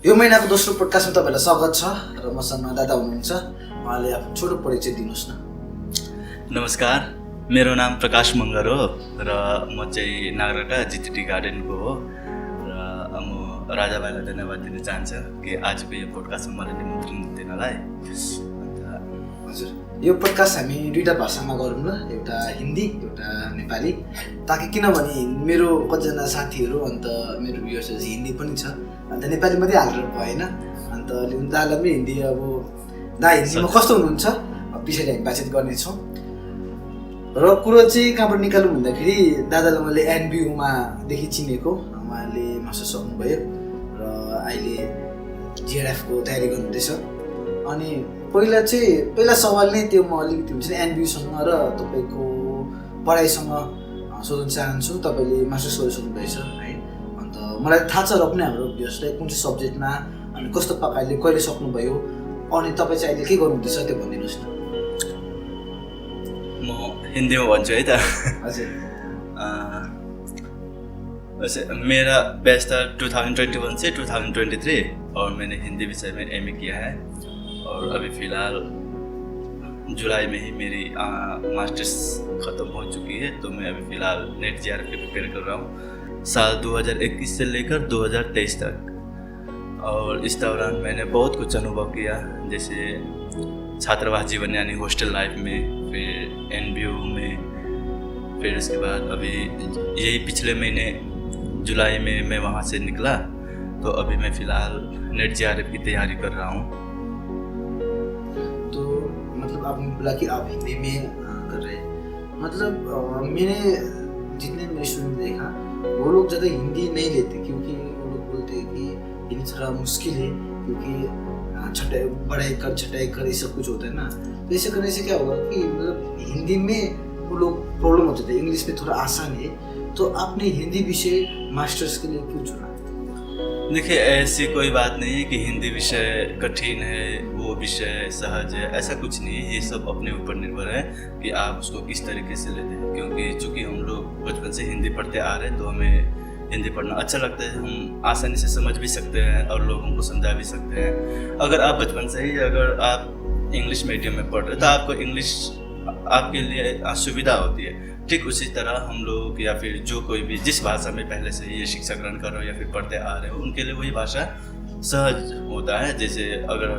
यो महिनाको दोस्रो पोडकास्टमा तपाईँलाई स्वागत छ र मसँग दादा हुनुहुन्छ। उहाँले आफ्नो छोटो परिचय दिनुहोस् न। नमस्कार, मेरो नाम प्रकाश मगर हो र म चाहिँ नागरका जिटिटी गार्डनको हो र म राजा भाइलाई धन्यवाद दिन चाहन्छु कि आजको यो पोडकास्टमा मलाई निमन्त्रण दिनलाई। हजुर, यो पोडकास्ट हामी दुईवटा भाषामा गरौँ ल, एउटा हिन्दी एउटा नेपाली, ताकि किनभने मेरो कतिजना साथीहरू अन्त मेरो भ्युअर्सहरू चाहिँ हिन्दी पनि छ, अन्त नेपाली मात्रै हालेर भएन। अन्त दादालाई पनि हिन्दी अब दा हिन्दीमा कस्तो हुनुहुन्छ पछाडि हामी बातचित गर्नेछौँ। र कुरो चाहिँ कहाँबाट निकाल्नु भन्दाखेरि दादालाई मैले एनबियुमादेखि चिनेको, उहाँले मास्टर्स सक्नुभयो र अहिले जिआरएफको तयारी गर्नुहुँदैछ। अनि पहिला सवाल नै त्यो म अलिकति हुन्छ नि एनबियुसँग र तपाईँको पढाइसँग सोध्न चाहन्छु। तपाईँले मास्टर्स गरिसक्नुभएछ है, अन्त मलाई थाहा छ र पनि हाम्रो भ्युअर्सलाई कुन चाहिँ सब्जेक्टमा अनि कस्तो प्रकारले कहिले सक्नुभयो अनि तपाईँ चाहिँ अहिले के गर्नुहुँदैछ त्यो भनिदिनुहोस् न। म हिन्दीमा भन्छु है त। हजुर, वैसे मेरा बैच था 2021 से 2023 और मैंने हिंदी विषय में एमए किया है और अभी फ़िलहाल जुलाई में ही मेरी मास्टर्स ख़त्म हो चुकी है। तो मैं अभी फ़िलहाल नेट जेआरएफ के प्रिपेयर कर रहा हूँ साल 2021 से लेकर 2023 तक। और इस दौरान मैंने बहुत कुछ अनुभव किया, जैसे छात्रावास जीवन यानी हॉस्टल लाइफ में, फिर एनबीयू में, फिर उसके बाद अभी यही पिछले महीने जुलाई में मैं वहाँ से निकला। तो अभी मैं फ़िलहाल नेट जेआरएफ की तैयारी कर रहा हूँ। तो मतलब आपने बोला कि आप हिंदी में कर रहे हैं, मतलब मैंने जितने मेरे स्टूडेंट देखा वो लोग ज़्यादा हिंदी नहीं लेते, क्योंकि वो लोग बोलते हैं कि हिंदी थोड़ा मुश्किल है, क्योंकि पढ़ाई कर ये सब कुछ होता है ना। तो ऐसे करने से क्या होगा कि मतलब हिंदी में वो लोग प्रॉब्लम होते थे, इंग्लिश में थोड़ा आसान है। तो आपने हिंदी विषय मास्टर्स के लिए क्यों चुना? देखिए, ऐसी कोई बात नहीं है कि हिंदी विषय कठिन है, वो विषय सहज है, ऐसा कुछ नहीं है। ये सब अपने ऊपर निर्भर है कि आप उसको किस तरीके से लेते हैं। क्योंकि चूँकि हम लोग बचपन से हिंदी पढ़ते आ रहे हैं तो हमें हिंदी पढ़ना अच्छा लगता है, हम आसानी से समझ भी सकते हैं और लोगों को समझा भी सकते हैं। अगर आप बचपन से ही अगर आप इंग्लिश मीडियम में पढ़ रहे तो आपको इंग्लिश आपके लिए सुविधा होती है। ठीक उसी तरह हम लोग या फिर जो कोई भी जिस भाषा में पहले से ये शिक्षा ग्रहण कर रहे हो या फिर पढ़ते आ रहे हो, उनके लिए वही भाषा सहज होता है। जैसे अगर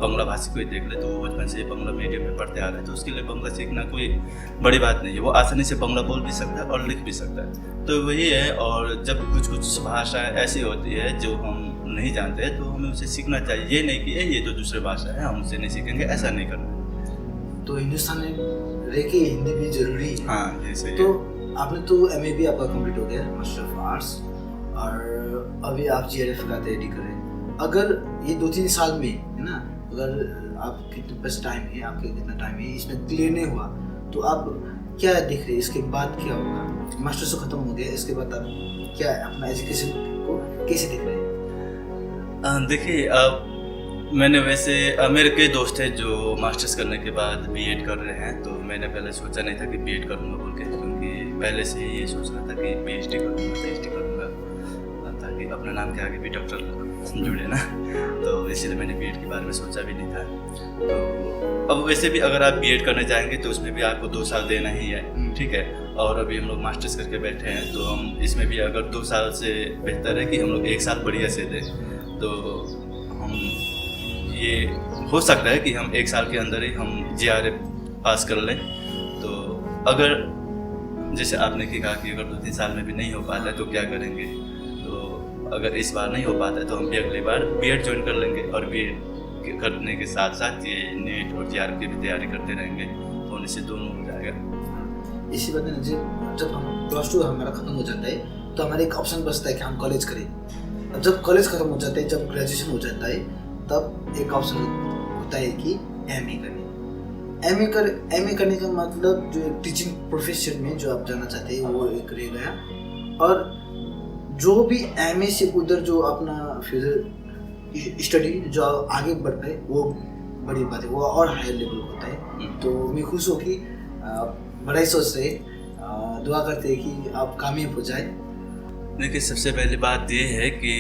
बंगला भाषी कोई देख ले तो वो बचपन से बंगला मीडियम में पढ़ते आ रहे हैं तो उसके लिए बंगला सीखना कोई बड़ी बात नहीं है, वो आसानी से बंगला बोल भी सकता है और लिख भी सकता है। तो वही है। और जब कुछ भाषाएँ ऐसी होती है जो हम नहीं जानते हैं तो हमें उसे सीखना चाहिए। ये नहीं कि ये तो दूसरी भाषा है हम उसे नहीं सीखेंगे, ऐसा नहीं करना। तो हिंदुस्तान में रह के हिंदी भी जरूरी है। हाँ, जैसे तो आपने तो एमए भी आपका कंप्लीट हो गया, मास्टर ऑफ आर्ट्स, और अभी आप जीआरएफ का तैयारी करें। अगर ये 2-3 साल में है ना, अगर आप कितने पास टाइम है, आपके कितना टाइम है, इसमें क्लियर नहीं हुआ तो आप क्या देख रहे हैं? इसके बाद क्या होगा? मास्टर्स तो खत्म हो गया, इसके बाद आप क्या अपना एजुकेशन को कैसे देख रहे हैं? देखिए, मैंने वैसे मेरे कई दोस्त हैं जो मास्टर्स करने के बाद बीएड कर रहे हैं। तो मैंने पहले सोचा नहीं था कि बीएड करूँगा बोल के, क्योंकि पहले से ही ये सोच रहा था कि पीएचडी करूँगा ताकि अपने नाम के आगे भी डॉक्टर जुड़े ना। तो इसीलिए मैंने बीएड के बारे में सोचा भी नहीं था। तो अब वैसे भी अगर आप बीएड करने जाएंगे तो उसमें भी आपको 2 साल देना ही है, ठीक है। और अभी हम लोग मास्टर्स करके बैठे हैं तो हम इसमें भी अगर 2 साल से बेहतर है कि हम लोग 1 साल बढ़िया से दें। तो हम ये हो सकता है कि हम 1 साल के अंदर ही हम जीआरएफ पास कर लें। तो अगर जैसे आपने कहा कि अगर 2-3 साल में भी नहीं हो पाता है तो क्या करेंगे, तो अगर इस बार नहीं हो पाता है तो हम भी अगली बार बीएड ज्वाइन कर लेंगे और बीएड करने के साथ साथ ये नेट और जीआरएफ की भी तैयारी करते रहेंगे, तो होने से दोनों हो जाएगा। इसी बात में जब हम +2 हमारा ख़त्म हो जाता है तो हमारा एक ऑप्शन बचता है कि हम कॉलेज करें। अब जब कॉलेज ख़त्म हो जाता है, जब ग्रेजुएशन हो जाता है, तब एक ऑप्शन होता है कि एमए करें। एमए करने का मतलब जो टीचिंग प्रोफेशन में जो आप जाना चाहते हैं वो एक रह गया। और जो भी एमए से उधर जो अपना फ्यूचर स्टडी जो आगे बढ़ पाए वो बड़ी बात है, वो और हायर लेवल होता है। तो मैं खुश हूँ कि बड़ा सोच रहे, दुआ करते हैं कि आप कामयाब हो जाए। देखिए, सबसे पहली बात ये है कि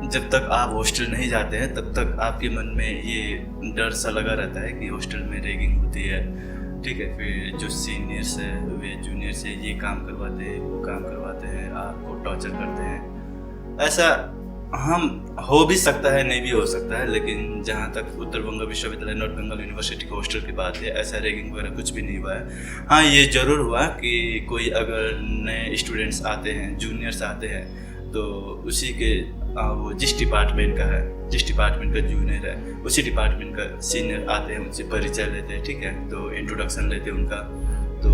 जब तक आप हॉस्टल नहीं जाते हैं तब तक आपके मन में ये डर सा लगा रहता है कि हॉस्टल में रैगिंग होती है, ठीक है। फिर जो सीनियर्स है वे जूनियर से ये काम करवाते हैं, वो काम करवाते हैं, आपको टॉर्चर करते हैं। ऐसा हम हो भी सकता है, नहीं भी हो सकता है, लेकिन जहाँ तक उत्तर बंगाल विश्वविद्यालय नॉर्थ बंगाल यूनिवर्सिटी के हॉस्टल की बात है, ऐसा रैगिंग वगैरह कुछ भी नहीं हुआ है। हाँ, ये ज़रूर हुआ कि कोई अगर नए स्टूडेंट्स आते हैं, जूनियर्स आते हैं, तो उसी के वो जिस डिपार्टमेंट का है, जिस डिपार्टमेंट का जूनियर है, उसी डिपार्टमेंट का सीनियर आते हैं, उनसे परिचय लेते हैं, ठीक है, तो इंट्रोडक्शन लेते हैं उनका। तो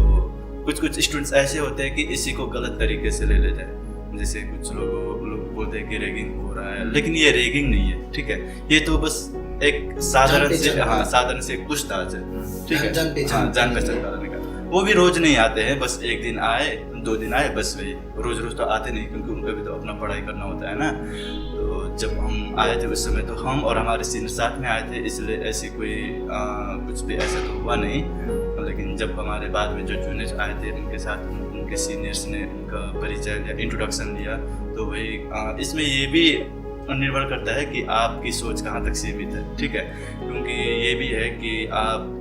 कुछ स्टूडेंट्स ऐसे होते हैं कि इसी को गलत तरीके से ले लेते हैं। जैसे कुछ लोग बोलते हैं कि रैगिंग हो रहा है, लेकिन ये रैगिंग नहीं है, ठीक है। ये तो बस एक साधारण से पूछताछ है, ठीक है, जान पहचान कराने का। वो भी रोज नहीं आते हैं, बस एक दिन आए, 2 दिन आए, बस वही। रोज तो आते नहीं, क्योंकि उनको भी तो अपना पढ़ाई करना होता है ना। तो जब हम आए थे उस समय तो हम और हमारे सीनियर साथ में आए थे, इसलिए ऐसी कोई कुछ भी ऐसा तो हुआ नहीं। लेकिन जब हमारे बाद में जो जूनियर आए थे, उनके साथ उनके सीनियर्स ने उनका परिचय लिया, इंट्रोडक्शन लिया, तो वही इसमें ये भी निर्भर करता है कि आपकी सोच कहाँ तक सीमित है, ठीक है। क्योंकि ये भी है कि आप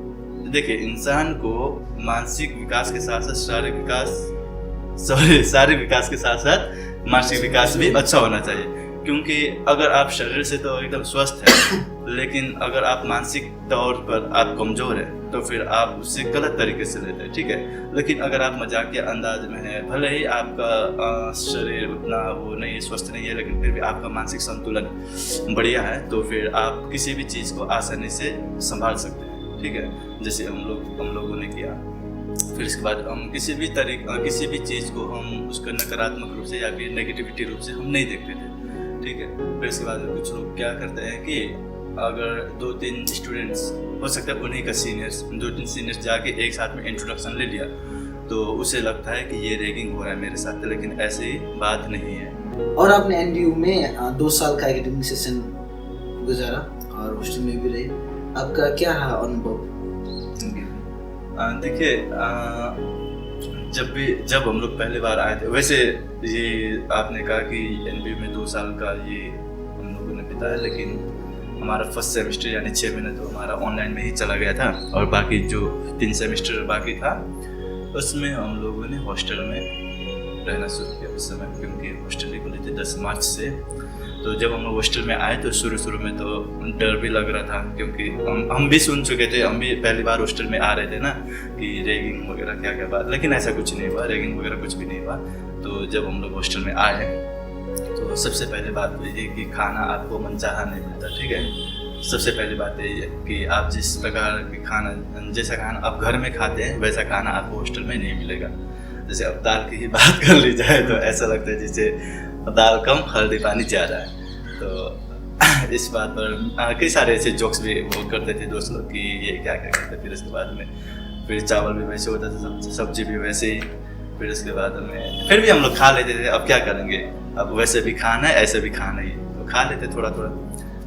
देखिए, इंसान को मानसिक विकास के साथ साथ शारीरिक विकास के साथ साथ मानसिक विकास भी अच्छा होना चाहिए। क्योंकि अगर आप शरीर से तो एकदम स्वस्थ हैं, लेकिन अगर आप मानसिक तौर पर आप कमजोर हैं, तो फिर आप उससे गलत तरीके से लेते हैं, ठीक है। लेकिन अगर आप मजाकिया अंदाज में हैं, भले ही आपका शरीर उतना वो नहीं है, स्वस्थ नहीं है, लेकिन फिर भी आपका मानसिक संतुलन बढ़िया है, तो फिर आप किसी भी चीज़ को आसानी से संभाल सकते हैं, ठीक है। जैसे हम लोगों ने किया। फिर इसके बाद हम किसी भी चीज़ को हम उसका नकारात्मक रूप से या फिर नेगेटिविटी रूप से हम नहीं देखते थे, ठीक है। फिर इसके बाद कुछ लोग क्या करते हैं कि अगर 2-3 स्टूडेंट्स, हो सकता है उन्हीं का 2-3 सीनियर्स जाके एक साथ में इंट्रोडक्शन ले लिया, तो उसे लगता है कि ये रैगिंग हो रहा है मेरे साथ, लेकिन ऐसी बात नहीं है। और आपने एनडीयू में 2 साल का एकेडमिक सेशन गुजारा और हॉस्टल में भी रहे, आपका क्या रहा अनुभव? देखिए, जब हम लोग पहली बार आए थे, वैसे ये आपने कहा कि एनबीयू में 2 साल का ये हम लोगों ने बिताया, लेकिन हमारा फर्स्ट सेमेस्टर यानी 6 महीने तो हमारा ऑनलाइन में ही चला गया था, और बाकी जो 3 सेमेस्टर बाकी था उसमें हम लोगों ने हॉस्टल में रहना शुरू किया उस समय, क्योंकि हॉस्टल ही खुली थी 10 मार्च से। तो जब हम लोग हॉस्टल में आए तो शुरू में तो डर भी लग रहा था, क्योंकि हम भी सुन चुके थे, हम भी पहली बार हॉस्टल में आ रहे थे ना, कि रैगिंग वगैरह क्या बात, लेकिन ऐसा कुछ नहीं हुआ, रैगिंग वगैरह कुछ भी नहीं हुआ। तो जब हम लोग हॉस्टल में आए तो सबसे पहले बात तो ये कि खाना आपको मनचाहा नहीं मिलता, ठीक है। सबसे पहली बात यही है कि आप जिस प्रकार की जैसा खाना आप घर में खाते हैं, वैसा खाना आपको हॉस्टल में नहीं मिलेगा। जैसे अब दाल की ही बात कर ली जाए तो ऐसा लगता है जैसे दाल कम हल्दी पानी ज़्यादा है। तो इस बात पर कई सारे ऐसे जोक्स भी वो करते थे दोस्त लोग कि ये क्या करते। फिर इसके बाद में फिर चावल भी वैसे होता था, सब्जी भी वैसे ही। फिर इसके बाद में फिर भी हम लोग खा लेते थे, अब क्या करेंगे, अब वैसे भी खाना है ऐसे भी खाना ही, तो खा लेते थोड़ा थोड़ा।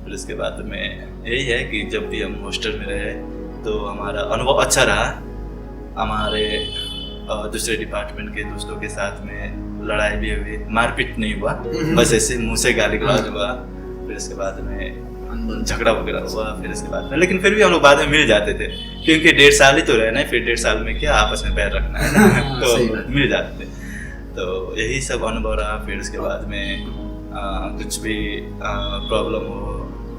फिर इसके बाद में यही है कि जब भी हम हॉस्टल में रहे तो हमारा अनुभव अच्छा रहा। हमारे दूसरे डिपार्टमेंट के दोस्तों के साथ में लड़ाई भी हुई, मारपीट नहीं हुआ, बस ऐसे मुंह से गाली गलौज हुआ। फिर इसके बाद में झगड़ा वगैरह हुआ। फिर इसके बाद में लेकिन फिर भी हम लोग बाद में मिल जाते थे, क्योंकि 1.5 साल ही तो रहना है, फिर 1.5 साल में क्या आपस में पैर रखना है ना, तो मिल जाते थे। तो यही सब अनुभव रहा। फिर उसके बाद में कुछ भी प्रॉब्लम हो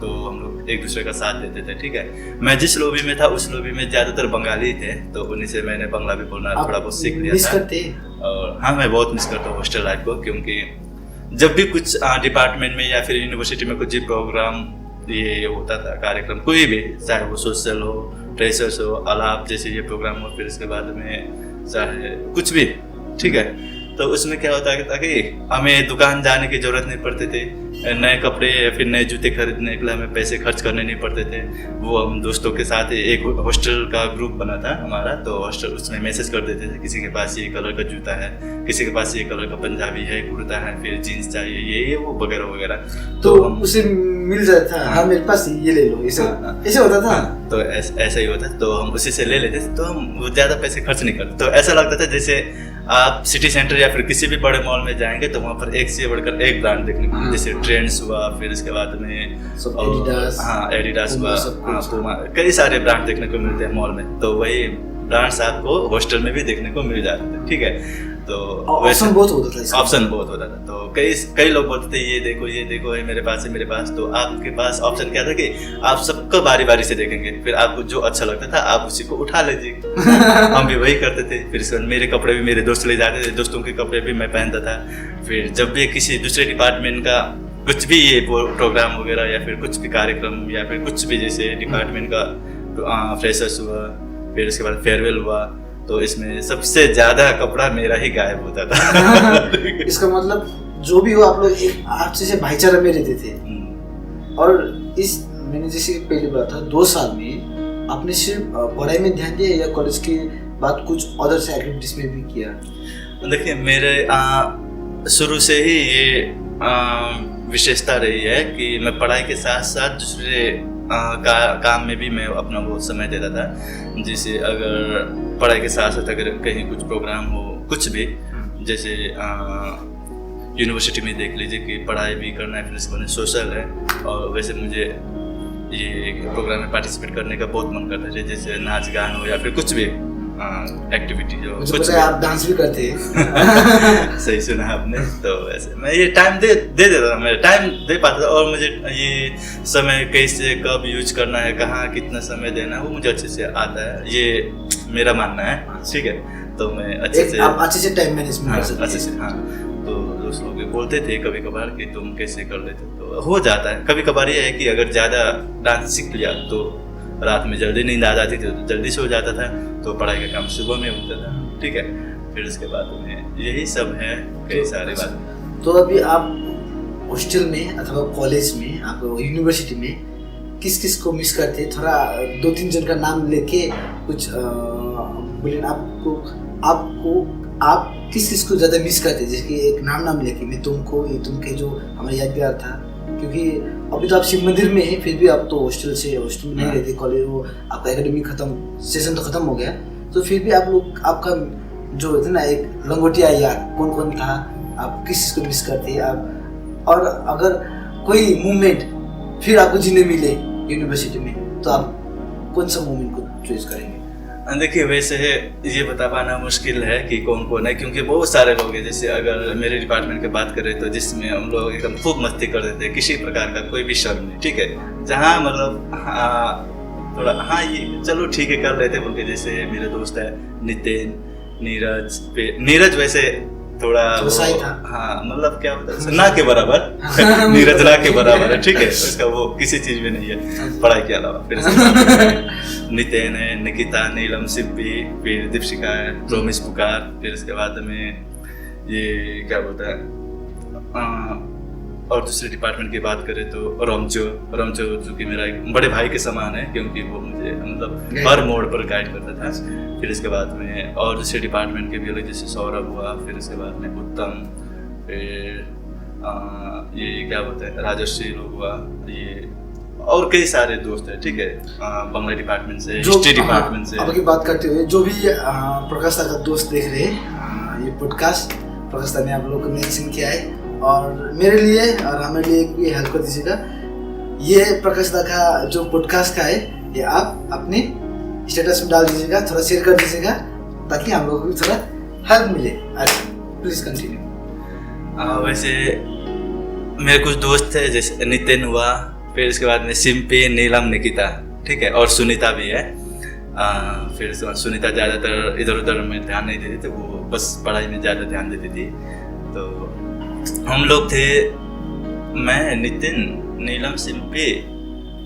तो हम लोग एक दूसरे का साथ देते थे, ठीक है। मैं जिस लॉबी में था उस लॉबी में ज़्यादातर बंगाली थे, तो उन्हीं से मैंने बंगला भी बोलना थोड़ा बहुत सीख लिया था। और हाँ, मैं बहुत मिस करता हूँ हॉस्टल लाइफ को, क्योंकि जब भी कुछ डिपार्टमेंट में या फिर यूनिवर्सिटी में कुछ भी प्रोग्राम ये होता था, कार्यक्रम कोई भी, चाहे वो सोशल हो, फ्रेशर्स हो, अलाप जैसे ये प्रोग्राम हो, फिर इसके बाद में चाहे कुछ भी, ठीक है, तो उसमें क्या होता है कि हमें दुकान जाने की जरूरत नहीं पड़ती थी, नए कपड़े या फिर नए जूते खरीदने के लिए हमें पैसे खर्च करने नहीं पड़ते थे। वो हम दोस्तों के साथ एक हॉस्टल का ग्रुप बना था हमारा, तो हॉस्टल उसमें मैसेज कर देते थे, किसी के पास ये कलर का जूता है, किसी के पास ये कलर का पंजाबी है, कुर्ता है, फिर जीन्स चाहिए, ये वो वगैरह वगैरह। तो उसे मिल जाता था, हाँ मेरे पास ये ले लो, ऐसे होता था। तो ऐसा ही होता, तो हम उसी से ले लेते थे, तो हम ज़्यादा पैसे खर्च नहीं करते। तो ऐसा लगता था जैसे आप सिटी सेंटर या फिर किसी भी बड़े मॉल में जाएंगे तो वहाँ पर एक से बढ़कर एक ब्रांड देखने को मिलेंगे, जैसे ट्रेंड्स हुआ, फिर इसके बाद में एडिडास हुआ, हाँ पूमा, कई सारे ब्रांड देखने को मिलते हैं मॉल में। तो वही ब्रांड्स आपको हॉस्टल में भी देखने को मिल जाते थे, ठीक है। तो ऑप्शन बहुत होता था, ऑप्शन बहुत होता था। तो कई लोग बोलते थे ये देखो है मेरे पास। तो आपके पास ऑप्शन क्या था कि आप सबको बारी बारी से देखेंगे, फिर आपको जो अच्छा लगता था आप उसी को उठा लीजिए। हम भी वही करते थे। फिर इसके बाद मेरे कपड़े भी मेरे दोस्त ले जाते थे, दोस्तों के कपड़े भी मैं पहनता था। फिर जब भी किसी दूसरे डिपार्टमेंट का कुछ भी ये प्रोग्राम वगैरह या फिर कुछ भी कार्यक्रम या फिर कुछ भी जैसे डिपार्टमेंट का फ्रेशर्स हुआ, फिर उसके बाद फेयरवेल हुआ, तो इसमें सबसे ज्यादा कपड़ा मेरा ही गायब होता था। इसका मतलब जो भी हो आप लोग एक आपसे से भाईचारा में रहते थे। और इस मैंने जैसे पहली बात था 2 साल में आपने सिर्फ पढ़ाई में ध्यान दिया या कॉलेज के बाद कुछ अदर से एक्टिविटीज में भी किया? देखिए मेरे शुरू से ही ये विशेषता रही है कि मैं पढ़ाई के साथ साथ दूसरे काम में भी मैं अपना बहुत समय देता था। जैसे अगर पढ़ाई के साथ साथ अगर कहीं कुछ प्रोग्राम हो, कुछ भी, जैसे यूनिवर्सिटी में देख लीजिए कि पढ़ाई भी करना है, फिर इसके बाद सोशल है, और वैसे मुझे ये प्रोग्राम में पार्टिसिपेट करने का बहुत मन करता है, जैसे नाच गान हो या फिर कुछ भी एक्टिविटी जो कुछ भी। आप डांस भी करते हैं। सही सुना आपने। तो वैसे मैं ये टाइम दे देता था, मैं टाइम दे पाता था, और मुझे ये समय कैसे कब यूज करना है, कहाँ कितना समय देना है, वो मुझे अच्छे से आता है, ये मेरा मानना है, ठीक है। तो मैं अच्छे से टाइम मैनेजमेंट कर सकते हैं। अच्छे से, हाँ। तो दोस्त लोग बोलते थे कभी कभार कि तुम कैसे कर लेते, तो हो जाता है। कभी कभार ये है कि अगर ज़्यादा डांस सीख लिया तो रात में जल्दी नींद आ जाती थी, तो जल्दी सो जाता था, तो पढ़ाई का काम सुबह में होता था, ठीक है। फिर उसके बाद में यही सब है, कई सारी बातें। तो अभी आप हॉस्टल में अथवा कॉलेज में, आप यूनिवर्सिटी में किस किस को मिस करते? थोड़ा 2-3 जन का नाम लेके कुछ बोले आप किस किस को ज़्यादा मिस करते? जैसे कि एक नाम लेके मैं तुमको, ये तुमके जो हमारे यादगार था, क्योंकि अभी तो आप शिव मंदिर में है, फिर भी आप तो हॉस्टल में नहीं रहते। कॉलेज वो आपका एकेडमी सेशन तो खत्म हो गया, तो फिर भी आप लोग आपका जो है ना एक लंगोटिया यार कौन था, आप किस को मिस करते आप? और अगर कोई मूवमेंट फिर आपको जीने मिले यूनिवर्सिटी में, तो आप कौन सा मूवमेंट को चॉइस करेंगे? देखिए वैसे ये बता पाना मुश्किल है कि कौन कौन है, क्योंकि बहुत सारे लोग हैं। जैसे अगर मेरे डिपार्टमेंट की बात करें तो जिसमें हम लोग एकदम खूब मस्ती कर देते हैं, किसी प्रकार का कोई भी शर्म नहीं, ठीक है। जहाँ मतलब थोड़ा हाँ ये चलो ठीक है कर लेते बोल के, जैसे मेरे दोस्त है नितिन, नीरज वैसे थोड़ा हाँ मतलब क्या होता है ना के बराबर नीरज ना के बराबर है, ठीक है। उसका वो किसी चीज में नहीं है पढ़ाई के अलावा। फिर नितिन है, निकिता, नीलम, सिप्पी, फिर दीपशिका है, रोमिस पुकार, फिर उसके बाद में ये क्या बोलता है और दूसरे डिपार्टमेंट की बात करें तो रमचो जो कि मेरा एक बड़े भाई के समान है, क्योंकि वो मुझे मतलब हर मोड़ पर गाइड करता था। फिर इसके बाद में और दूसरे डिपार्टमेंट के भी अलग, जैसे सौरभ हुआ, फिर इसके बाद में उत्तम, फिर ये क्या बोलते हैं राजश्री लोग हुआ, ये और कई सारे दोस्त हैं, ठीक है। बंगला डिपार्टमेंट से, हिस्ट्री डिपार्टमेंट से। अब की बात करते हुए जो भी प्रकाशता का दोस्त देख रहे हैं ये पॉडकास्ट, प्रकाशता ने आप लोगों को मेंशन किया है, और मेरे लिए और हमारे लिए भी हेल्प कर दीजिएगा। ये प्रकाशता का जो पॉडकास्ट का है, ये आप अपने स्टेटस में डाल दीजिएगा, थोड़ा शेयर कर दीजिएगा, ताकि हम लोगों को भी थोड़ा हेल्प मिले। Please continue. वैसे मेरे कुछ दोस्त थे, जैसे नितिन हुआ, फिर इसके बाद में सिम्पी, नीलम, निकिता, ठीक है, और सुनीता भी है। फिर सुनीता ज़्यादातर इधर उधर में ध्यान नहीं देती थी, वो बस पढ़ाई में ज़्यादा ध्यान देती थी। तो हम लोग थे, मैं, नितिन, नीलम, सिम्पी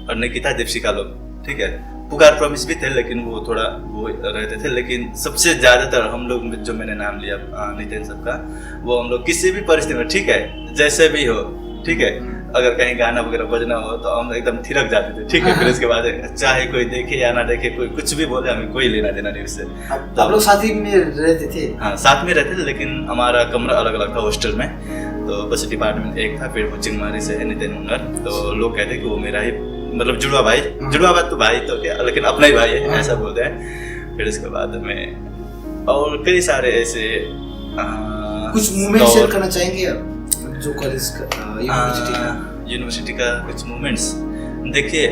और निकिता, दीपशिका लोग, ठीक है। पुकार प्रॉमिस भी थे, लेकिन वो थोड़ा वो रहते थे, लेकिन सबसे ज़्यादातर हम लोग जो मैंने नाम लिया नितिन सबका, वो हम लोग किसी भी परिस्थिति में, ठीक है, जैसे भी हो, ठीक है, अगर कहीं गाना वगैरह बजना हो तो हम एकदम थिरक जाते थे, ठीक है। फिर इसके बाद चाहे कोई देखे या ना देखे, कोई कुछ भी बोले, हमें कोई लेना देना नहीं उससे। तो आप लोग साथ ही में रहते थे? हाँ साथ में रहते थे, लेकिन हमारा कमरा अलग अलग था हॉस्टल में। तो बस डिपार्टमेंट एक था, फिर वो चिंगमारी से है नितिन मुंगर, तो लोग कहते कि वो मेरा ही मतलब जुड़वा भाई तो भाई तो क्या, लेकिन अपना ही भाई है, ऐसा बोलते हैं। फिर इसके बाद में और कई सारे ऐसे कुछ मूवमेंट शेयर करना चाहेंगे आप जो कॉलेज का यूनिवर्सिटी का कुछ मूवमेंट्स? देखिए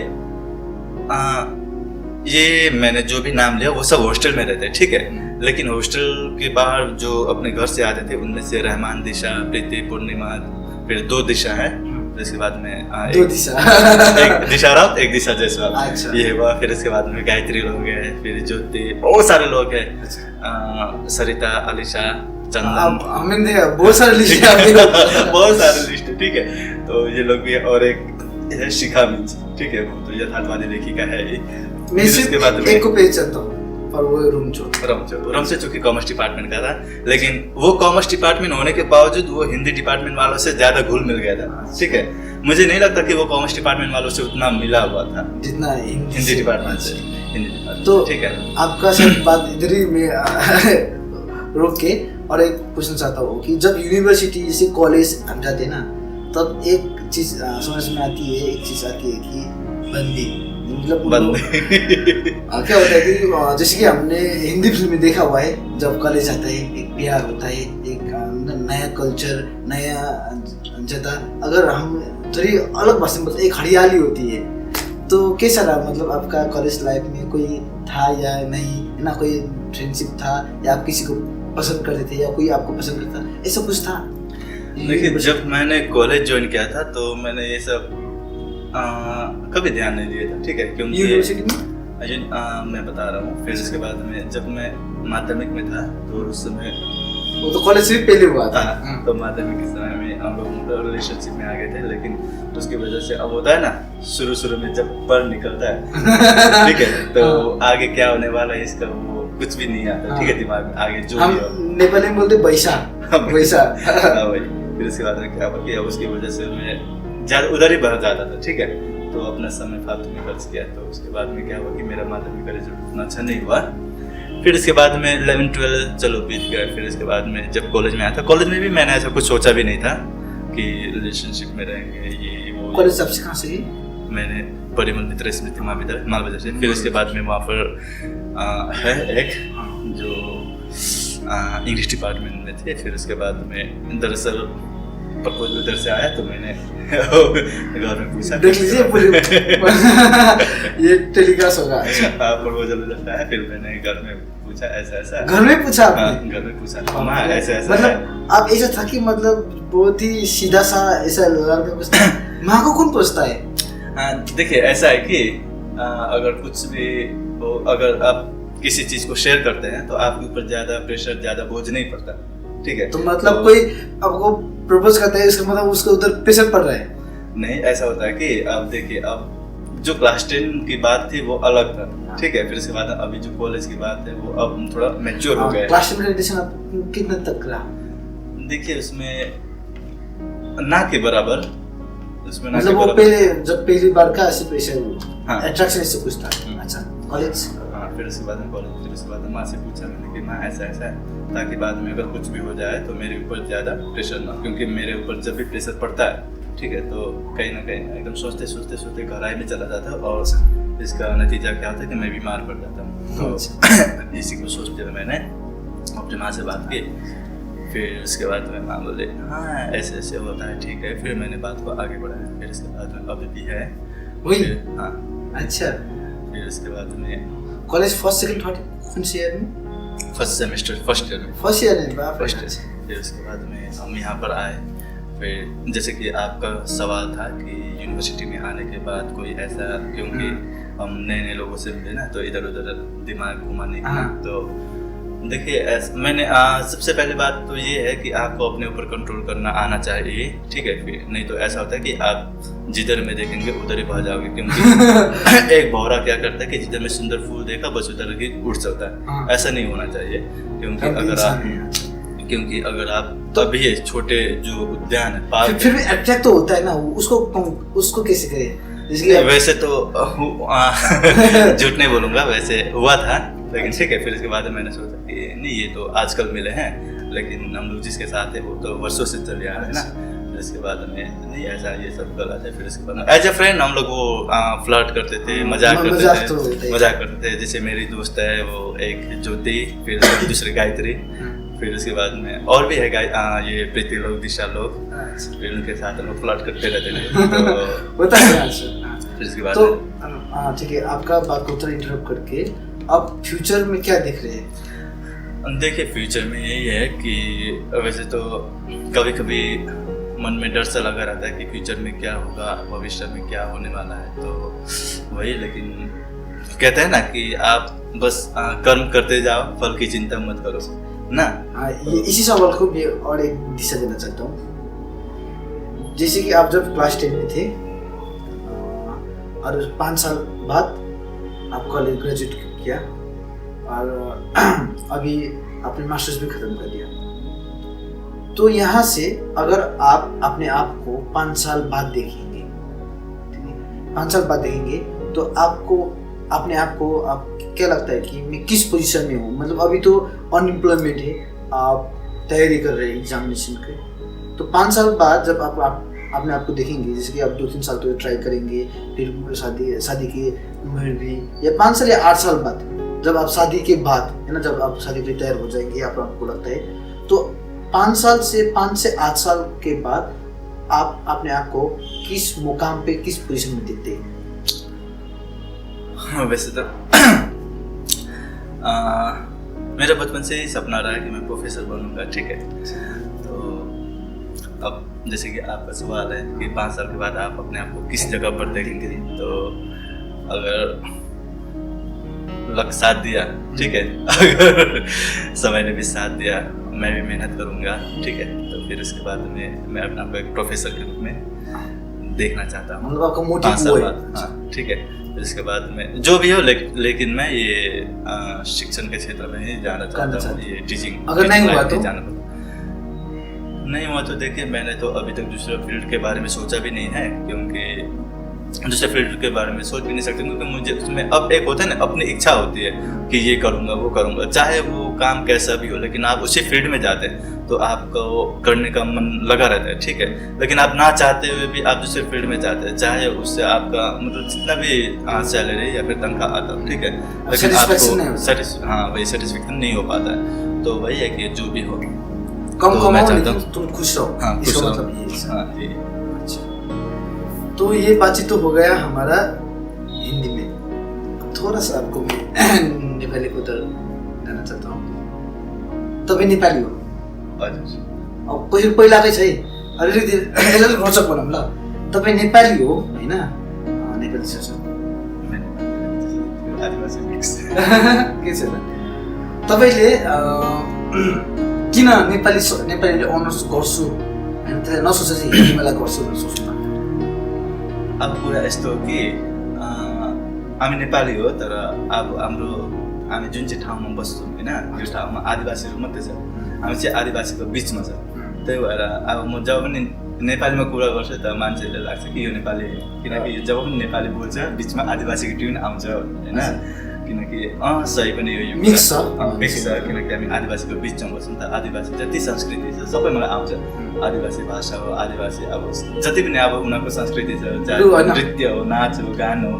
ये मैंने जो भी नाम लिया वो सब हॉस्टल में रहते हैं, ठीक है। लेकिन हॉस्टल के बाहर जो अपने घर से आते थे उनमें से रहमान, दिशा, प्रीति, पूर्णिमा, फिर 2 दिशा है, फिर इसके बाद में एक दिशा राउत, एक दिशा जायसवाल। अच्छा। ये हुआ। फिर इसके बाद में गायत्री लोग है, फिर ज्योति, बहुत सारे लोग हैं, सरिता, अलीशा, चंदन, हमें बहुत सारे लिस्ट है बहुत सारे लिस्ट है, ठीक है। तो ये लोग भी है, और एक है शिखा मिंज, ठीक है, वो तो यथार्थवादी लेखिका है ये। मैं सिर्फ एक को पहचानता हूँ और वो रूम से चूंकि कॉमर्स डिपार्टमेंट का था, लेकिन वो कॉमर्स डिपार्टमेंट होने के बावजूद वो हिंदी डिपार्टमेंट वालों से ज्यादा घुल मिल गया था, ठीक है। मुझे नहीं लगता कि वो कॉमर्स डिपार्टमेंट वालों से उतना मिला हुआ था जितना हिंदी डिपार्टमेंट से। हिंदी डिपार्टमेंट तो ठीक है। आपका सब बात इधर ही में रोक के और एक पूछना चाहता हूँ कि जब यूनिवर्सिटी जैसे कॉलेज हम जाते हैं ना, तब एक चीज समझ में आती है, एक चीज आती है कि बंदी, मतलब क्या होता है कि जैसे कि हमने हिंदी फिल्म में देखा हुआ है, जब कॉलेज आता है एक प्यार होता है, एक नया कल्चर, नया जगह, अगर हम थोड़ी अलग भाषा में एक हरियाली होती है। तो कैसा रहा मतलब आपका कॉलेज लाइफ में, कोई था या नहीं, ना कोई फ्रेंडशिप था या आप किसी को पसंद करते थे या कोई आपको पसंद करता, ऐसा कुछ था? देखिए जब मैंने कॉलेज ज्वाइन किया था तो मैंने ये सब कभी ध्यान नहीं दिया था, ठीक है, क्योंकि यूनिवर्सिटी में मैं बता रहा हूँ। फिर उसके बाद में जब मैं माध्यमिक में था तो उस समय वो तो कॉलेज से पहले हुआ था, तो माध्यमिक के समय में हम लोग रिलेशनशिप में आ गए थे, लेकिन उसकी वजह से अब होता है ना शुरू में जब पर निकलता है ठीक है, तो आगे क्या होने वाला है इसका वो कुछ भी नहीं आता, ठीक है, दिमाग में आगे जो भी हो। नेपाली में बोलते पैसा वही। फिर उसके बाद में क्या हुआ कि उसकी वजह से मैं ज्यादा उधर ही बढ़ जाता था, ठीक है, तो अपना समय फालतू में खर्च किया। तो उसके बाद में क्या हुआ कि मेरा माध्यमिक का रिजल्ट उतना अच्छा नहीं हुआ। फिर इसके बाद में 11-12 चलो बीत गया। फिर इसके बाद में जब कॉलेज में आया था, कॉलेज में भी मैंने ऐसा कुछ सोचा भी नहीं था कि रिलेशनशिप में रहेंगे ये वो। कॉलेज सबसे कहाँ से? मैंने परिमल मित्र स्मृति महाविद्यालय मालबजार से। फिर उसके बाद में वहाँ पर है एक जो इंग्लिश डिपार्टमेंट में थे। फिर उसके बाद में दरअसल प्रपोजल उधर से आया तो मैंने घर में पूछा, देख लीजिए ये टेलीकास्ट होगा। प्रपोजल उधर से आया, फिर मैंने घर में पूछा ऐसा। घर में पूछा आपने? घर में पूछा माँ ऐसा मतलब आप ऐसा था कि मतलब बहुत ही सीधा सा ऐसा लड़का पूछता है, माँ को कौन पूछता है? देखिए ऐसा है कि अगर कुछ भी हो, अगर आप किसी चीज को शेयर करते हैं तो आपके ऊपर ज्यादा प्रेशर, ज्यादा बोझ नहीं पड़ता, ठीक है। तो मतलब कोई आपको प्रपोज करता है इसका मतलब उसके उधर प्रेशर पड़ रहा है? नहीं, ऐसा होता है कि अब देखिए, अब जो क्लास 10 की बात थी वो अलग था, ठीक है। फिर उसके बाद अभी जो कॉलेज की बात है वो अब थोड़ा मैच्योर हो गया। क्लास 10 का रिलेशन आप कितना तक रहा? देखिए उसमें ना के बराबर, उसमें ना मतलब के वो पहले जब पहली बार का ऐसे प्रेशर हाँ, अट्रैक्शन ऐसे कुछ था। अच्छा कॉलेज? हाँ, फिर उसके बाद में कॉलेज, फिर उसके बाद माँ से पूछा मैंने कि माँ ऐसा है, ताकि बाद में अगर कुछ भी हो जाए तो मेरे ऊपर ज़्यादा प्रेशर ना, क्योंकि मेरे ऊपर जब भी प्रेशर पड़ता है, ठीक है, तो कहीं ना कहीं एकदम सोचते गहराई में चला जाता है और इसका नतीजा क्या होता है कि मैं बीमार पड़ जाता हूँ। तो इसी को सोचते हुए मैंने अपनी माँ से बात की। फिर उसके बाद में माँ बोले हाँ ऐसे होता है, ठीक है। फिर मैंने बात को आगे बढ़ाया। फिर उसके बाद में अभी भी है वही। हाँ अच्छा। फिर उसके बाद में कॉलेज फर्स्ट सेकंड थर्ड कौन से ईयर में? फर्स्ट सेमेस्टर, फर्स्ट ईयर में। फर्स्ट ईयर में बाप रे। First year. फिर उसके बाद में हम यहाँ पर आए। फिर जैसे कि आपका सवाल था कि यूनिवर्सिटी में आने के बाद कोई ऐसा, क्योंकि हम नए लोगों से मिले ना, तो इधर उधर दिमाग घुमाने की, तो देखिए मैंने सबसे पहली बात तो ये है कि आपको अपने ऊपर कंट्रोल करना आना चाहिए, ठीक है। फिर नहीं तो ऐसा होता है कि आप जिधर में देखेंगे उधर ही बह जाओगे, क्योंकि एक भौरा क्या करता है कि जिधर में सुंदर फूल देखा बस उधर ही उड़ सकता है। ऐसा नहीं होना चाहिए, क्योंकि अगर आप अभी छोटे जो उद्यान है पार्क, फिर भी अट्रैक्ट तो होता है ना, उसको कैसे करें? वैसे तो झूठ नहीं बोलूंगा, वैसे हुआ था, लेकिन ठीक है। फिर इसके बाद मैंने सोचा कि नहीं ये तो आजकल मिले हैं, लेकिन हम लोग जिसके साथ है वो तो वर्षों से चले आ रहे हैं ना। फिर इसके बाद में नहीं ऐसा ये सब गलत है। फिर इसके बाद एज ए फ्रेंड हम लोग वो फ्लर्ट करते थे, मजाक करते थे। जैसे मेरी दोस्त है वो एक ज्योति, फिर दूसरी गायत्री, फिर उसके बाद में और भी है ये प्रीति लोग, दिशा लोग, अच्छा। फिर उनके साथ हम लोग फ्लर्ट करते रहते हैं। तो होता है आंसर। फिर उसके बाद तो ठीक है, आपका बात को थोड़ा इंटरप्ट करके अब फ्यूचर में क्या देख रहे हैं? देखिए फ्यूचर में यही है कि वैसे तो कभी कभी मन में डर सा लगा रहता है कि फ्यूचर में क्या होगा, भविष्य में क्या होने वाला है, तो वही। लेकिन कहते हैं ना कि आप बस कर्म करते जाओ, फल की चिंता मत करो ना। ये इसी सवाल को भी और एक दिशा देना चाहता हूँ। जैसे कि आप जब क्लास 10 में थे और 5 साल बाद आप कॉलेज ग्रेजुएट किया और अभी आपने मास्टर्स भी खत्म कर दिया, तो यहाँ से अगर आप अपने आप को 5 साल बाद देखेंगे, 5 साल बाद देखेंगे, तो आपको अपने आप को आप क्या लगता है कि मैं किस पोजीशन में हूँ? मतलब अभी तो अनएम्प्लॉयमेंट है, आप तैयारी कर रहे हैं एग्जामिनेशन के, तो 5 साल बाद जब आप अपने आप को देखेंगे, जैसे कि आप 2-3 साल तो ट्राई करेंगे, फिर शादी की उम्र भी, या 5 साल या 8 साल बाद जब आप शादी के बाद है ना, जब आप शादी के लिए तैयार हो जाएंगे, आपको लगता है, तो 5 से 8 साल के बाद आप अपने आप को किस मुकाम पे, किस पोजीशन में देखते हैं? वैसे तो मेरा बचपन से ही सपना रहा है कि मैं प्रोफेसर बनूंगा, ठीक है। तो अब जैसे कि आपका सवाल है कि 5 साल के बाद आप अपने आप को किस जगह पर देखेंगे, तो अगर लक साथ दिया, ठीक है, अगर समय ने भी साथ दिया, मैं भी मेहनत करूंगा, ठीक है, तो फिर उसके बाद मैं अपने आप को एक प्रोफेसर के रूप में देखना चाहता हूँ। मतलब आपका मोटिव 5 साल बाद, हाँ, ठीक है। फिर इसके बाद में जो भी हो, लेकिन मैं ये शिक्षण के क्षेत्र में ही जाना चाहता हूँ, ये टीचिंग। अगर नहीं हुआ तो नहीं हुआ तो देखिए, मैंने तो अभी तक दूसरे फील्ड के बारे में सोचा भी नहीं है, क्योंकि दूसरे फील्ड के बारे में सोच भी नहीं सकते, क्योंकि मुझे उसमें अब एक होता है ना, अपनी इच्छा होती है कि ये करूँगा वो करूँगा, चाहे वो काम कैसा भी हो, लेकिन आप उसी फील्ड में जाते हैं तो आपको करने का मन लगा रहता है, ठीक है। लेकिन आप ना चाहते हुए भी आप दूसरे फील्ड में जाते हैं, चाहे उससे आपका मतलब जितना भी सैलरी या फिर तनख्वाह आता है, ठीक है, लेकिन आपको वही सेटिस्फेक्शन नहीं हो पाता है। तो वही है कि जो भी हो कम कमाओ लेकिन तुम खुश रहो, हाँ, खुश रहो। मतलब ये हाँ जी। अच्छा, तो ये बातचीत तो हो गया हमारा हिंदी में। थोड़ा सा आपको मैं नेपाली को उधर जाना चाहता हूँ। तपाईँ नेपाली हो? अब कसरी पहिलाकै छै, अलिकति यसलाई रोचक बनाऊँ ल। तपाईँ नेपाली हो होइन? नेपाली छ के छैन? तपाईँले किन नेपालीले अनर्स गर्छु होइन, त्यसलाई नसोचेर चाहिँ हिन्दीमा गर्छु भनेर सोच्नु? अब कुरा यस्तो हो कि हामी नेपाली हो, तर अब हामी जुन चाहिँ ठाउँमा बस्छौँ होइन, त्यो ठाउँमा आदिवासीहरू मात्रै छ, हामी चाहिँ आदिवासीको बिचमा छ। त्यही भएर अब म जब पनि नेपालीमा कुरा गर्छु त मान्छेहरूले लाग्छ कि यो नेपाली, किनकि जब पनि नेपाली बोल्छ बिचमा आदिवासीको ट्युन आउँछ होइन, किनकि सही पनि यो मिक्स छ, किनकि हामी आदिवासीको बिचमा बस्छौँ त आदिवासी जति संस्कृति छ सबै मलाई आउँछ। आदिवासी भाषा हो, आदिवासी अब जति पनि अब उनीहरूको संस्कृति छ, चाहे नृत्य हो, नाच हो, गान हो,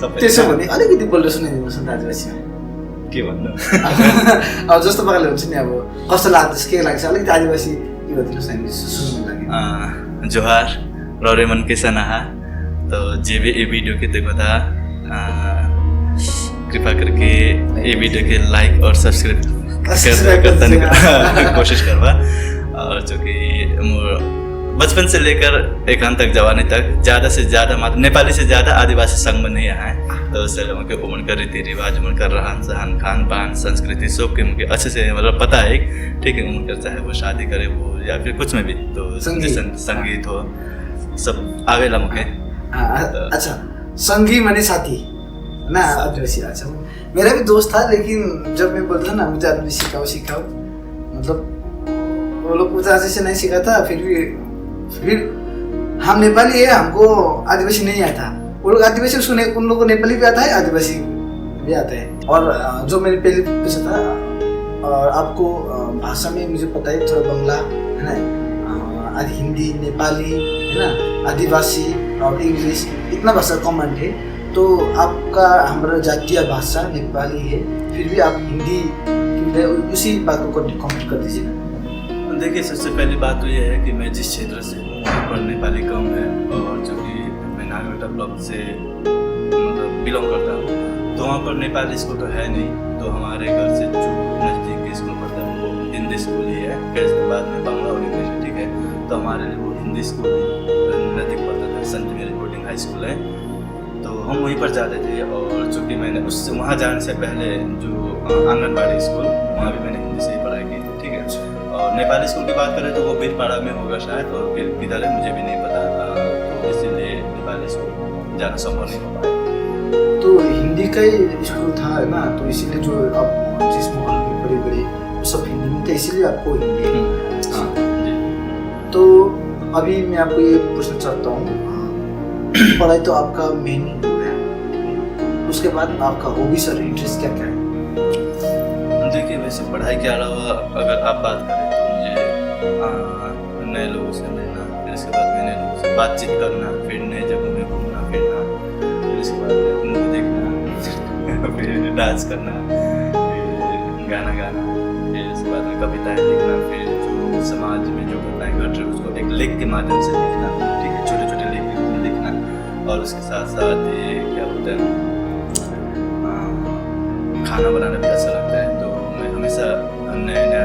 सबै। त्यसो भने अलिकति बोलेर सुनाइदिनुहोस् न आदिवासीमा। के भन्नु अब जस्तो प्रकारले हुन्छ नि, अब कस्तो लाग्छ, के लाग्छ, अलिकति आदिवासी के गरिदिनुहोस् न, सुन्नु लागि। जोहार, रौरे मन के सनाहा। तो जे भी ये वीडियो के देखो था, कृपा करके ये वीडियो के लाइक और सब्सक्राइब करने का कोशिश करवा। और जो कि बचपन से लेकर एकांत तक जवानी तक ज़्यादा से ज़्यादा मात्र नेपाली से ज़्यादा आदिवासी संग में नहीं आए हैं। तो उससे उनके उनका रीति रिवाज, उनका रहन सहन, खान पान, संस्कृति सब के मुझे अच्छे से मतलब पता है, ठीक है। उनका चाहे वो शादी करे वो या फिर कुछ में भी, तो संगीत हो सब आवेला मुझे। अच्छा, संगी माने साथी ना, आदिवासी। अच्छा, मेरा भी दोस्त था, लेकिन जब मैं बोलता था ना मुझे आदिवासी सिखाओ, मतलब वो लोग मुझे अच्छे से नहीं सिखाता, फिर हम नेपाली है, हमको आदिवासी नहीं आता। वो लोग आदिवासी, उन लोगों को नेपाली भी आता है, आदिवासी भी आता है। और जो मेरे पहले पूछा था, और आपको भाषा में मुझे पता है थोड़ा बंगला है ना, हिंदी, नेपाली है ना, आदिवासी और इंग्लिश, इतना भाषा कॉमन है। तो आपका हमारा जातीय भाषा नेपाली है, फिर भी आप हिंदी मैं उसी बात को कंप्लीट कर दीजिए। देखिए, सबसे पहली बात तो ये है कि मैं जिस क्षेत्र से हूँ वहाँ पर नेपाली कम है, और चूँकि मैं नागरिकता ब्लॉक से मतलब बिलोंग करता हूँ, तो वहाँ पर नेपाली स्कूल तो है नहीं। तो हमारे घर से जो नज़दीक के स्कूल पढ़ता है वो हिंदी स्कूल ही है, फिर इसके बाद में बांग्ला और इंग्लिश, ठीक है। तो हमारे लिए वो हिंदी स्कूल नज़दीक पढ़ता था, संत मेरी बोर्डिंग हाई स्कूल है, तो हम वहीं पर जाते थे। और चूँकि मैंने उससे वहाँ जाने से पहले जो आंगनबाड़ी स्कूल, वहाँ भी मैंने हिंदी से ही पढ़ाई की थी, ठीक है। और नेपाली स्कूल की बात करें तो वो बीरपाड़ा में होगा शायद, और फिर किधर है मुझे भी नहीं पता, तो इसीलिए नेपाली स्कूल जाना संभव नहीं हो पाया। तो हिंदी का ही स्कूल था, है ना, तो इसीलिए जो आप जिस माहौल में बड़े बड़े वो सब हिंदी में थे, इसीलिए आपको हिंदी हाँ जी। तो अभी मैं आपको ये पूछना चाहता हूँ, पढ़ाई तो आपका मेन है, उसके बाद आपका हॉबीज और इंटरेस्ट क्या क्या है? देखिए, वैसे पढ़ाई के अलावा अगर आप बात करें तो मुझे नए लोगों से मिलना, फिर इसके बाद में नए लोगों से बातचीत करना, फिर नए जगहों में घूमना फिरना, फिर इसके बाद में उनको देखना, फिर डांस करना, फिर गाना गाना, फिर इसके बाद में कविताएं लिखना, फिर जो समाज में जो घटनाएं घट रही है उसको एक लेख के माध्यम से लिखना, ठीक है, छोटे छोटे लेख के रूप में लिखना। और उसके साथ साथ ये क्या बोलते हैं, खाना बनाना भी अच्छा लगता है, तो मैं हमेशा नया नया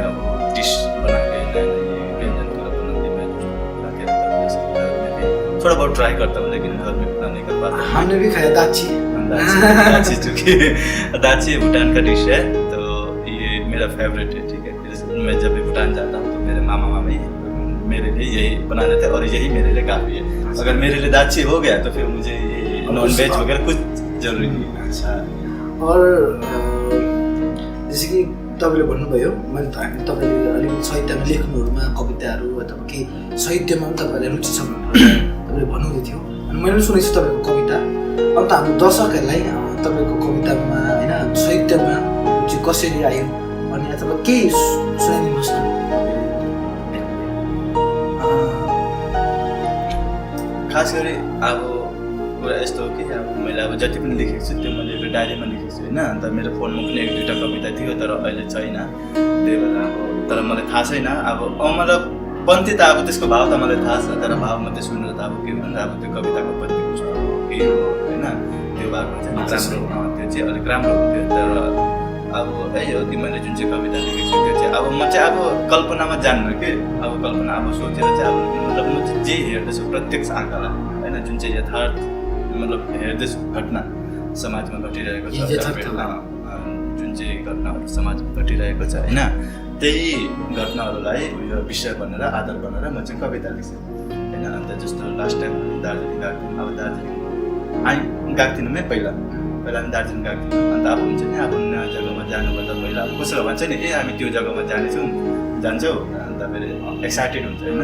डिश बना के नए नए व्यंजन बनाती मैं बना के रखता हूँ। इसके बाद में भी थोड़ा बहुत ट्राई करता हूँ, लेकिन घर में उतना नहीं कर पाता। हमने भी खाया दाची। दाची चूँकि दाची भूटान का डिश है, तो ये मेरा फेवरेट है, ठीक है। मैं जब भी भूटान जाता हूँ तो मेरे मामा मामी मेरे लिए यही बना देते हैं, और यही मेरे लिए काफ़ी है। अगर मेरे लिए दाची हो गया तो फिर मुझे ये नॉन वेज वगैरह कुछ जरूरी नहीं है। अच्छा। और जैसे कि तपाईँले भन्नुभयो, मैले त हामी तपाईँले अलिकति साहित्यमा लेख्नुहरूमा कविताहरू अथवा केही साहित्यमा पनि तपाईँलाई रुचि छ भनेर तपाईँले भन्नुहुँदै थियो, अनि मैले पनि सुनेको छु तपाईँको कविता। अन्त हाम्रो दर्शकहरूलाई तपाईँको कवितामा होइन साहित्यमा रुचि कसरी आयो अनि अथवा केही सुनाइदिनुहोस् न। खास गरी अब कुरा यस्तो हो कि अब मैले अब जति पनि लेखेको छु त्यो मैले एउटा डायरीमा लेखेको छु होइन। अन्त मेरो फोनमा पनि एक दुईवटा कविता थियो, तर अहिले छैन, त्यही भएर अब तर मलाई थाहा छैन। अब मतलब पन्थी त अब त्यसको भाव त मलाई थाहा छ, तर भाव मात्रै सुनेर त अब के भन्दा अब त्यो कविताको पन्थी कस्तो हो के हो होइन, त्यो भएको चाहिँ राम्रो, त्यो चाहिँ अलिक राम्रो हुन्थ्यो। तर अब यही हो कि मैले जुन चाहिँ कविता लेखेको छु त्यो चाहिँ अब म चाहिँ अब कल्पनामा जान्न कि अब कल्पना अब सोचेर चाहिँ अब मतलब म चाहिँ जे हेर्दैछु प्रत्यक्ष आँखालाई होइन, जुन चाहिँ यथार्थ मतलब हेर्दैछु घटना समाजमा घटिरहेको छ, जुन चाहिँ घटनाहरू समाजमा घटिरहेको छ होइन, त्यही घटनाहरूलाई उयो विषय बनेर आधार बनेर म चाहिँ कविता लेख्छु होइन। अन्त जस्तो लास्ट टाइम दार्जिलिङ गएको थियौँ, अब दार्जिलिङ गएको थिइनँ मैं पहिला हामी दार्जिलिङ गएको थियौँ। अन्त अब हुन्छ नि अब नयाँ जग्गामा जानुभन्दा पहिला अब कसैलाई भन्छ नि ए हामी त्यो जग्गामा जान्छौँ, अन्त फेरि एक्साइटेड हुन्छ होइन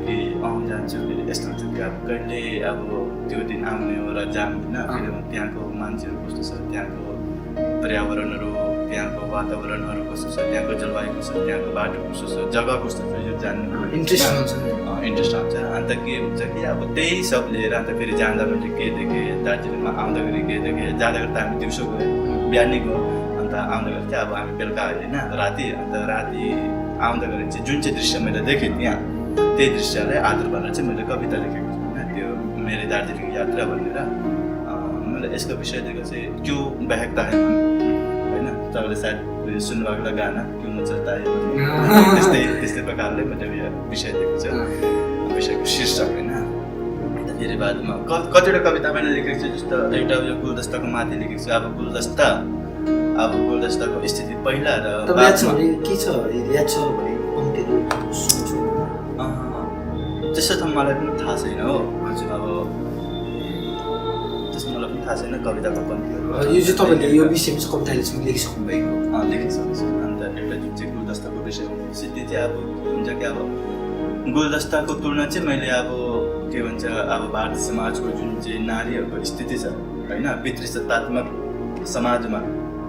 कि जान्छु, फेरि यस्तो हुन्छ कि अब कहिले अब त्यो दिन आउने हो र जाम होइन, फेरि त्यहाँको मान्छेहरू कस्तो छ, त्यहाँको पर्यावरणहरू, त्यहाँको वातावरणहरू कस्तो छ, त्यहाँको जलवायु कस्तो छ, त्यहाँको बाटो कस्तो छ, जग्गा कस्तो छ, यो जान्नु इन्ट्रेस्ट हुन्छ। अन्त के हुन्छ कि अब त्यही सब लिएर अन्त फेरि जाँदा मैले के देखेँ, दार्जिलिङमा आउँदाखेरि के देखेँ, जाँदाखेरि त हामी दिउँसो गयो, बिहानै गयो, अन्त आउँदाखेरि चाहिँ अब हामी बेलुका होइन राति, अन्त राति आउँदाखेरि चाहिँ जुन चाहिँ दृश्य मैले देखेँ त्यहाँ त्यही दृश्यलाई आधार भनेर चाहिँ मैले कविता लेखेको छु होइन, त्यो मेरो दार्जिलिङ यात्रा भनेर। मैले यसको विषय दिएको चाहिँ क्यों बहकता है होइन, तपाईँले सायद उयो सुन्नुभएको होला गाना क्यों मचलता है, त्यस्तै प्रकारले मैले उयो विषय दिएको छ, विषयको शीर्षक होइन। अन्त फेरि बादमा कतिवटा कविता मैले लेखेको छु, जस्तो एउटा उयो गुलदस्ताको माथि लेखेको छु। अब गुलदस्ताको स्थिति पहिला र के छ याद छ भने त्यस्तो त मलाई पनि थाहा छैन हो हजुर, अब त्यस्तो मलाई पनि थाहा छैन कविताको पन्थीहरू। यो चाहिँ तपाईँले यो विषयमा चाहिँ कविता लेखिसक्नु भएको? लेखिसकेको छु। अन्त एउटा जुन चाहिँ गुलदस्ताको विषय भनेपछि त्यो चाहिँ अब हुन्छ कि अब गुलदस्ताको तुलना चाहिँ मैले अब के भन्छ अब भारतीय समाजको जुन चाहिँ नारीहरूको स्थिति छ होइन, पितृसत्तात्मक समाजमा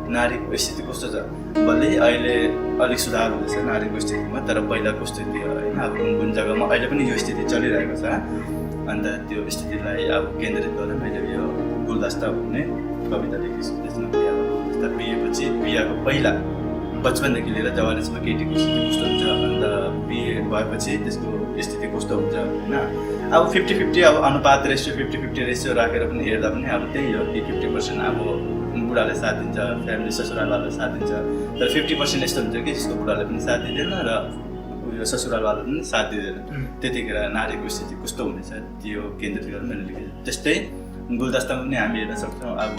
नारीको स्थिति कस्तो छ, भले अहिले अलिक सुधार हुँदैछ नारीको स्थितिमा, तर पहिलाको स्थिति होइन अब कुन जग्गामा अहिले पनि यो स्थिति चलिरहेको छ। अन्त त्यो स्थितिलाई अब केन्द्रित गरेर मैले यो गुलदस्ता भन्ने कविता लेखेको छु। त्यसमा अब गुलदस्ता बिहेपछि बिहाको पहिला बचपनदेखि लिएर जवानीसम्म केटीको स्थिति कस्तो हुन्छ, अन्त बिहे भएपछि त्यसको स्थिति कस्तो हुन्छ होइन। अब 50-50 अब अनुपात रेसियो 50-50 रेसियो राखेर पनि हेर्दा पनि अब त्यही हो कि 50% अब बुढाले साथ दिन्छ, फ्यामिली ससुरालवालाले साथ दिन्छ, तर 50% यस्तो हुन्छ कि जसको बुढाले पनि साथ दिँदैन र उयो ससुरालवाला पनि साथ दिँदैन। त्यतिखेर नारीको स्थिति कस्तो हुनेछ त्यो केन्द्रित गरेर मैले लेखेँ। त्यस्तै गुलदस्तामा पनि हामी हेर्न सक्छौँ, अब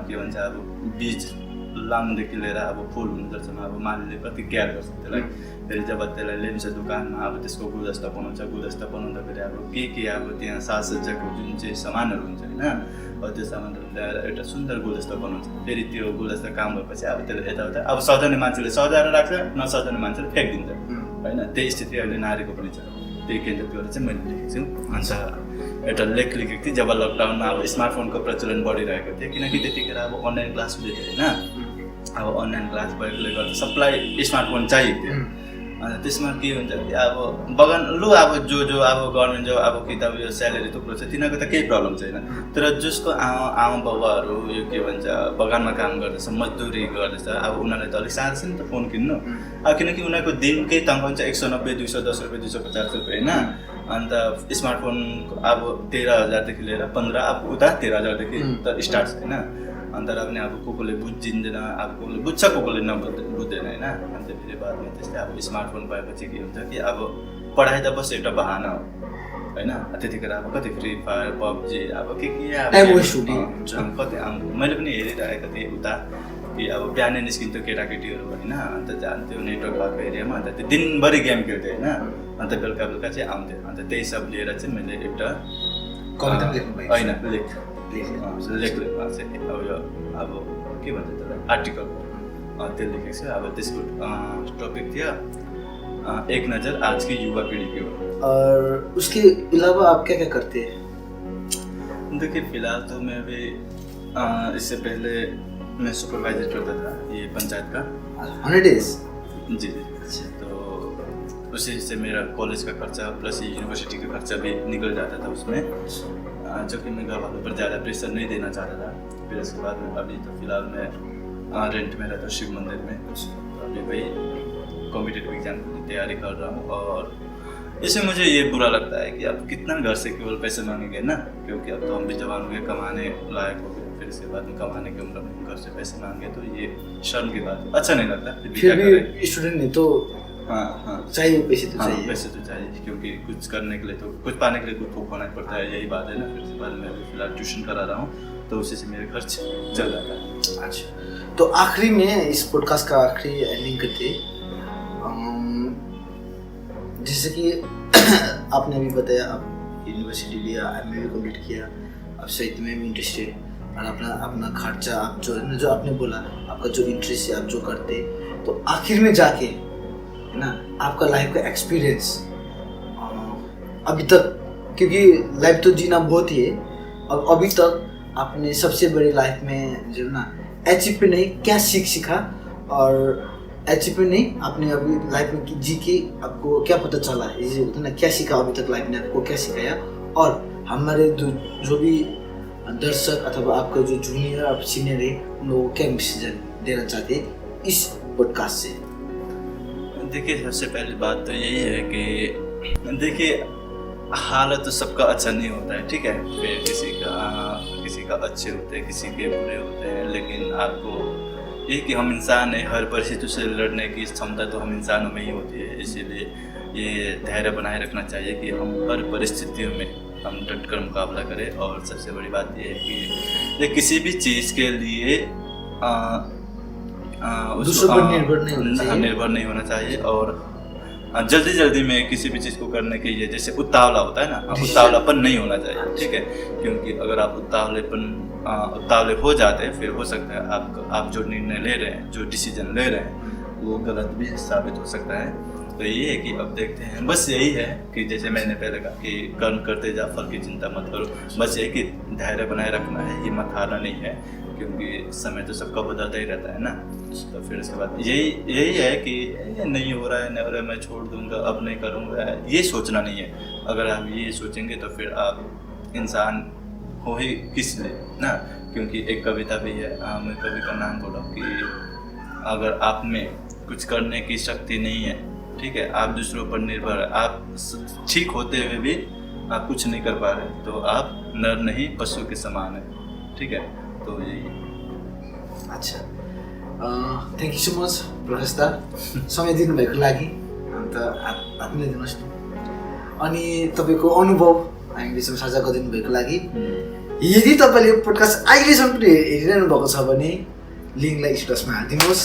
के भन्छ अब बीज लाउनुदेखि लिएर अब फुल हुँदोसम्म अब मालीले कति केयर गर्छ त्यसलाई। फेरि जब त्यसलाई ल्याइन्छ दोकानमा अब त्यसको गुलदस्ता बनाउँछ, गुलदस्ता बनाउँदाखेरि अब के अब त्यहाँ साजसज्जाको जुन चाहिँ सामानहरू हुन्छ होइन, अब त्यो सामानहरू ल्याएर एउटा सुन्दर गुलदस्ता बनाउँछ। फेरि त्यो गुलदस्ता काम भएपछि अब त्यसलाई यताउता अब सजाउने मान्छेले सजाएर राख्छ, नसजाउने मान्छेले फ्याँकिदिन्छ होइन। त्यही स्थिति अहिले नारीको पनि छ। त्यही केन्द्रित गरेर चाहिँ मैले लेखेको छु। अन्त एउटा लेख लेखेको थिएँ जब लकडाउनमा अब स्मार्टफोनको प्रचलन बढिरहेको थियो, किनकि त्यतिखेर अब अनलाइन क्लास हुँदै थियो होइन। अब अनलाइन क्लास भएकोले गर्दा सबलाई स्मार्टफोन चाहिएको थियो। अन्त त्यसमा के हुन्छ कि अब बगान लु अब जो अब गभर्मेन्ट जब अब कि त यो स्यालेरी थुप्रो छ तिनीहरूको त केही प्रब्लम छैन, तर जसको आमा बाबाहरू यो के भन्छ बगानमा काम गर्दैछ, मजदुरी गर्दैछ, अब उनीहरूलाई त अलिक साह्रो छ नि त फोन किन्नु। अब किनकि उनीहरूको दिनकै तनखा हुन्छ 190, 210 रुपियाँ, 250 रुपियाँ होइन। अन्त स्मार्टफोन अब 13,000देखि लिएर 15 अब उता 13,000देखि त स्टार्ट छ होइन। अन्त र पनि अब कोले बुझिँदैन, अब कोले बुझ्छ, कोले बुझ्दैन होइन। अन्त फेरि बादमा त्यस्तै अब स्मार्टफोन भएपछि के हुन्छ कि अब पढाइ त बस एउटा बहाना हो होइन। त्यतिखेर अब कति फ्री फायर, पबजी अब के अब कति मैले पनि हेरिरहेको थिएँ उता कि अब बिहानै निस्किन्थ्यो केटाकेटीहरू होइन। अन्त जान्थ्यो नेटवर्क भएको एरियामा, अन्त त्यो दिनभरि गेम खेल्थ्यो होइन। अन्त बेलुका बेलुका चाहिँ आउँथ्यो। अन्त त्यही सब लिएर चाहिँ मैले एउटा होइन लेख अब यो अब के भन्छ त्यसलाई आर्टिकल त्यो लेखेको छु। अब त्यसको टपिक थियो एक नज़र आज की युवा पीढ़ी की ओर। और उसके अलावा आप क्या क्या करते हैं? देखिए फिलहाल तो मैं अभी इससे पहले मैं सुपरवाइजर करता था ये पंचायत का 100 days जी। तो उसी से मेरा कॉलेज का खर्चा प्लस यूनिवर्सिटी का खर्चा भी निकल जाता था उसमें, जो कि मैं घर वालों पर ज़्यादा प्रेशर नहीं देना चाहता था। फिर उसके बाद में अभी तो फिलहाल मैं रेंट में रहता हूँ शिव मंदिर में। अभी वही कॉम्पिटिटिव एग्जाम की तैयारी कर रहा हूँ। और इसमें मुझे ये बुरा लगता है कि अब कितना घर से केवल पैसे मांगेंगे ना, क्योंकि अब तो हम भी जवान हो गए, कमाने लायक हो गए। फिर इसके बाद में कमाने की उम्र में घर से पैसे मांगे तो ये शर्म की बात है, अच्छा नहीं लगता। फिर भी स्टूडेंट नहीं तो हाँ चाहिए, पैसे तो चाहिए। पैसे तो चाहिए क्योंकि कुछ करने के लिए तो कुछ पाने के लिए कुछ खोना पड़ता है, यही बात है ना। फिर उसके बाद मैं फिलहाल ट्यूशन करा रहा हूँ तो उसी से मेरे खर्च चल जाता है। अच्छा, तो आखिरी में इस पॉडकास्ट का आखिरी एंडिंग करते, जैसे कि आपने अभी बताया आप यूनिवर्सिटी लिया, एमए भी कंप्लीट किया, अब साहित्य में भी इंटरेस्टेड, और अपना खर्चा आप जो आपने बोला आपका जो इंटरेस्ट है आप जो करते, तो आखिर में जाके है ना आपका लाइफ का एक्सपीरियंस अभी तक, क्योंकि लाइफ तो जीना बहुत ही है, अब अभी तक आपने सबसे बड़ी लाइफ में जो ना अचीवमेंट नहीं क्या सीखा, और अचीवमेंट नहीं आपने अभी लाइफ में जी के आपको क्या पता चला है, ये होता ना क्या सीखा अभी तक लाइफ ने आपको क्या सिखाया, और हमारे जो भी दर्शक अथवा आपका जो जूनियर और सीनियर है उन लोगों को क्या मैसेज देना चाहते हैं इस पॉडकास्ट से? देखिए सबसे पहली बात तो यही है कि देखिए हालत तो सबका अच्छा नहीं होता है, ठीक है। फिर किसी का अच्छे होते हैं, किसी के बुरे होते हैं, लेकिन आपको ये कि हम इंसान हैं, हर परिस्थिति से लड़ने की क्षमता तो हम इंसानों में ही होती है। इसीलिए ये धैर्य बनाए रखना चाहिए कि हम हर परिस्थितियों में हम डटकर मुकाबला करें। और सबसे बड़ी बात ये है कि ये किसी भी चीज़ के लिए दूसरों पर निर्भर नहीं होना चाहिए। और जल्दी में किसी भी चीज़ को करने के लिए जैसे उतावला होता है ना, उतावलापन नहीं होना चाहिए, ठीक है। क्योंकि अगर आप उतावले हो जाते हैं फिर हो सकता है आप जो निर्णय ले रहे हैं, जो डिसीजन ले रहे हैं वो गलत भी साबित हो सकता है। तो ये है कि अब देखते हैं, बस यही है कि जैसे मैंने पहले कहा कि कर्म करते जा फल की चिंता मत करो। बस यही कि धैर्य बनाए रखना है, हिम्मत हारना नहीं है, क्योंकि समय तो सबका बदलता ही रहता है ना। तो फिर उसके बाद यही है कि नहीं हो रहा है मैं छोड़ दूंगा, अब नहीं करूँगा, ये सोचना नहीं है। अगर आप ये सोचेंगे तो फिर आप इंसान हो ही किस लिए ना। क्योंकि एक कविता भी है, मैं कवि का नाम बोला कि अगर आप में कुछ करने की शक्ति नहीं है, ठीक है, आप दूसरों पर निर्भर है, आप ठीक होते हुए भी आप कुछ नहीं कर पा रहे, तो आप नर नहीं पशु के समान है, ठीक है। तो यही। अच्छा, थ्याङ्क यू सो मच प्रकाश दा, समय दिनुभएको लागि। अन्त आफ्नै दिनुहोस् न। अनि तपाईँको अनुभव हामी बिचमा साझा गरिदिनु भएको लागि। यदि तपाईँले यो पोडकास्ट अहिलेसम्म पनि हेरिरहनु भएको छ भने लिङ्कलाई स्टेटसमा हालिदिनुहोस्,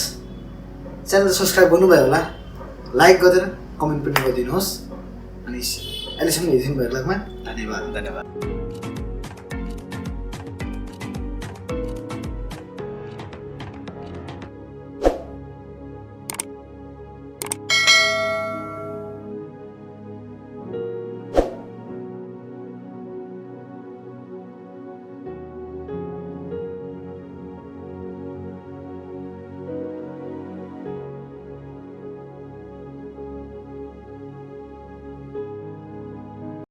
च्यानल सब्सक्राइब गर्नुभयो होला, लाइक गरेर कमेन्ट पनि गरिदिनुहोस्। अनि अहिलेसम्म हेरिदिनु भएको लागि धन्यवाद। धन्यवाद।